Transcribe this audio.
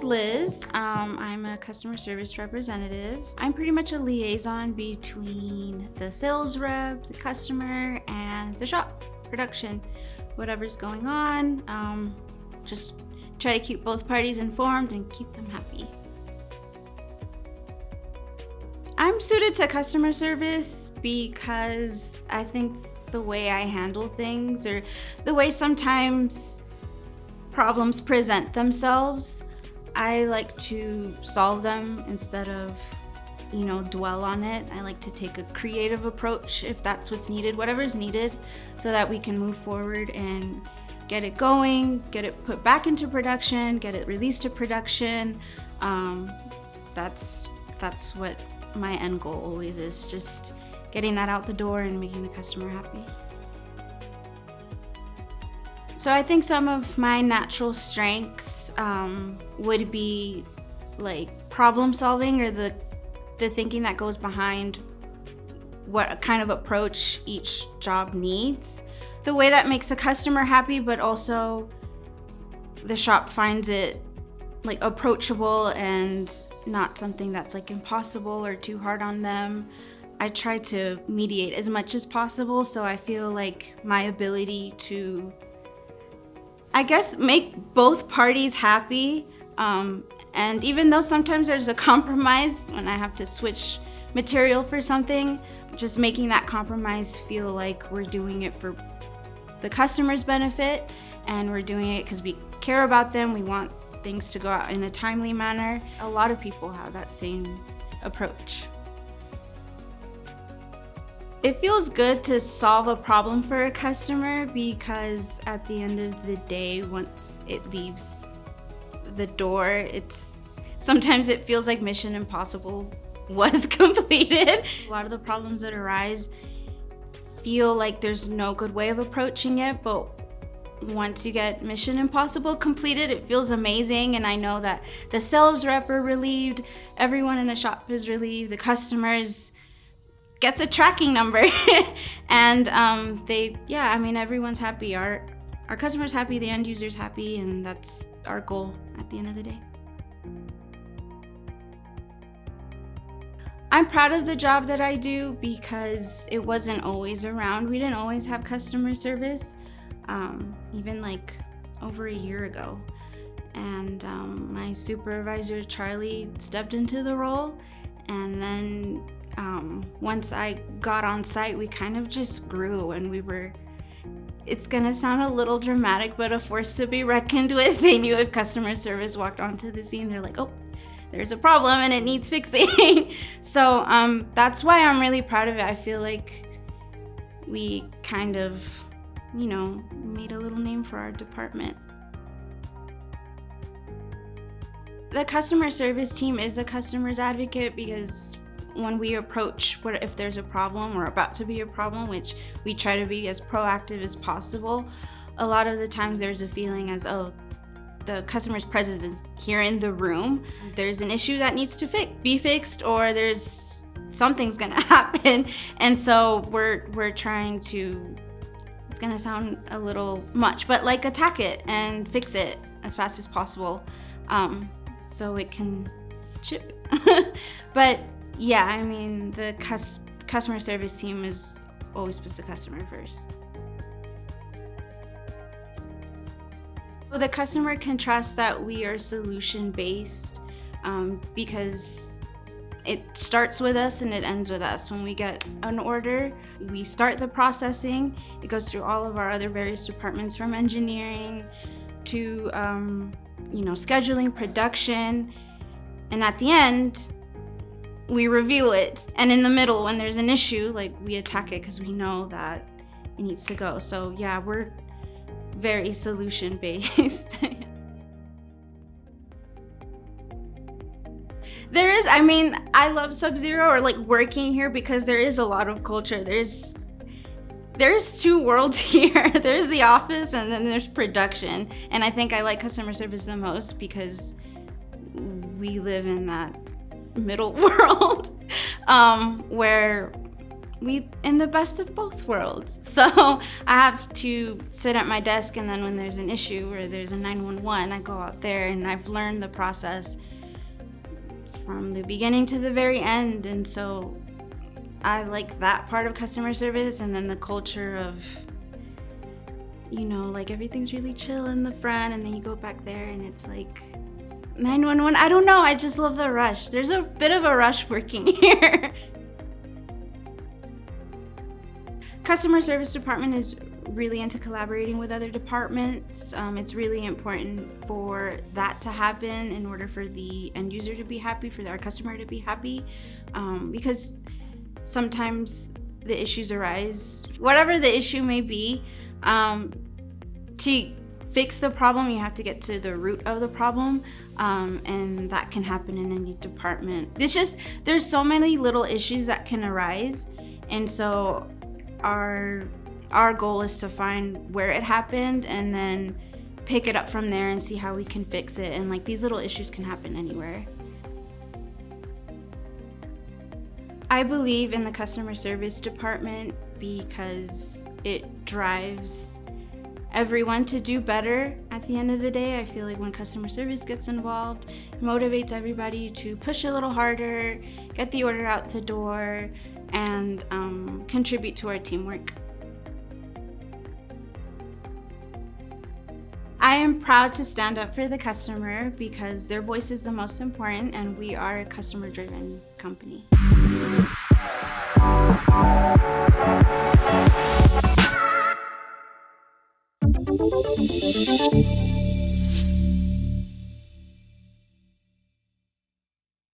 Liz. I'm a customer service representative. I'm pretty much a liaison between the sales rep, the customer, and the shop, production, whatever's going on. Just try to keep both parties informed and keep them happy. I'm suited to customer service because I think the way I handle things, or the way sometimes problems present themselves, I like to solve them instead of, dwell on it. I like to take a creative approach if that's what's needed, whatever's needed, so that we can move forward and get it going, get it put back into production, get it released to production. That's what my end goal always is, just getting that out the door and making the customer happy. So I think some of my natural strengths would be like problem solving, or the thinking that goes behind what kind of approach each job needs. The way that makes the customer happy, but also the shop finds it like approachable and not something that's like impossible or too hard on them. I try to mediate as much as possible, so I feel like my ability to, I guess, make both parties happy. And even though sometimes there's a compromise when I have to switch material for something, just making that compromise feel like we're doing it for the customer's benefit, and we're doing it because we care about them. We want things to go out in a timely manner. A lot of people have that same approach. It feels good to solve a problem for a customer, because at the end of the day, once it leaves the door, sometimes it feels like Mission Impossible was completed. A lot of the problems that arise feel like there's no good way of approaching it, but once you get Mission Impossible completed, it feels amazing. And I know that the sales rep are relieved, everyone in the shop is relieved, the customers gets a tracking number. And everyone's happy. Our customer's happy, the end user's happy, and that's our goal at the end of the day. I'm proud of the job that I do because it wasn't always around. We didn't always have customer service. Even like over a year ago. And my supervisor, Charlie, stepped into the role. And then once I got on site, we kind of just grew, and it's gonna sound a little dramatic, but a force to be reckoned with. They knew if customer service walked onto the scene, they're like, oh, there's a problem and it needs fixing. So that's why I'm really proud of it. I feel like we kind of made a little name for our department. The customer service team is a customer's advocate, because when we approach if there's a problem or about to be a problem, which we try to be as proactive as possible, a lot of the times there's a feeling as, oh, the customer's presence is here in the room. There's an issue that needs to be fixed, or something's gonna happen. And so we're trying to, it's gonna sound a little much, but like attack it and fix it as fast as possible, so it can ship. But yeah, I mean, the customer service team is always puts the customer first. Well, the customer can trust that we are solution-based, because it starts with us and it ends with us. When we get an order, we start the processing. It goes through all of our other various departments, from engineering to scheduling, production, and at the end, we review it. And in the middle, when there's an issue, we attack it because we know that it needs to go. So yeah, we're very solution-based. There is, I love Subzero, or working here, because there is a lot of culture. There's two worlds here. There's the office, and then there's production. And I think I like customer service the most because we live in that middle world, where we in the best of both worlds. So I have to sit at my desk, and then when there's an issue or there's a 911, I go out there, and I've learned the process from the beginning to the very end. And so I like that part of customer service, and then the culture of, like everything's really chill in the front, and then you go back there and it's like 911. I don't know, I just love the rush. There's a bit of a rush working here. Customer service department is really into collaborating with other departments. It's really important for that to happen in order for the end user to be happy, for our customer to be happy, because sometimes the issues arise, whatever the issue may be. To fix the problem, you have to get to the root of the problem, and that can happen in any department. There's so many little issues that can arise, and so our goal is to find where it happened and then pick it up from there and see how we can fix it. And like, these little issues can happen anywhere. I believe in the customer service department because it drives everyone to do better. At the end of the day, I feel like when customer service gets involved, it motivates everybody to push a little harder, get the order out the door, and contribute to our teamwork. I am proud to stand up for the customer because their voice is the most important, and we are a customer-driven company.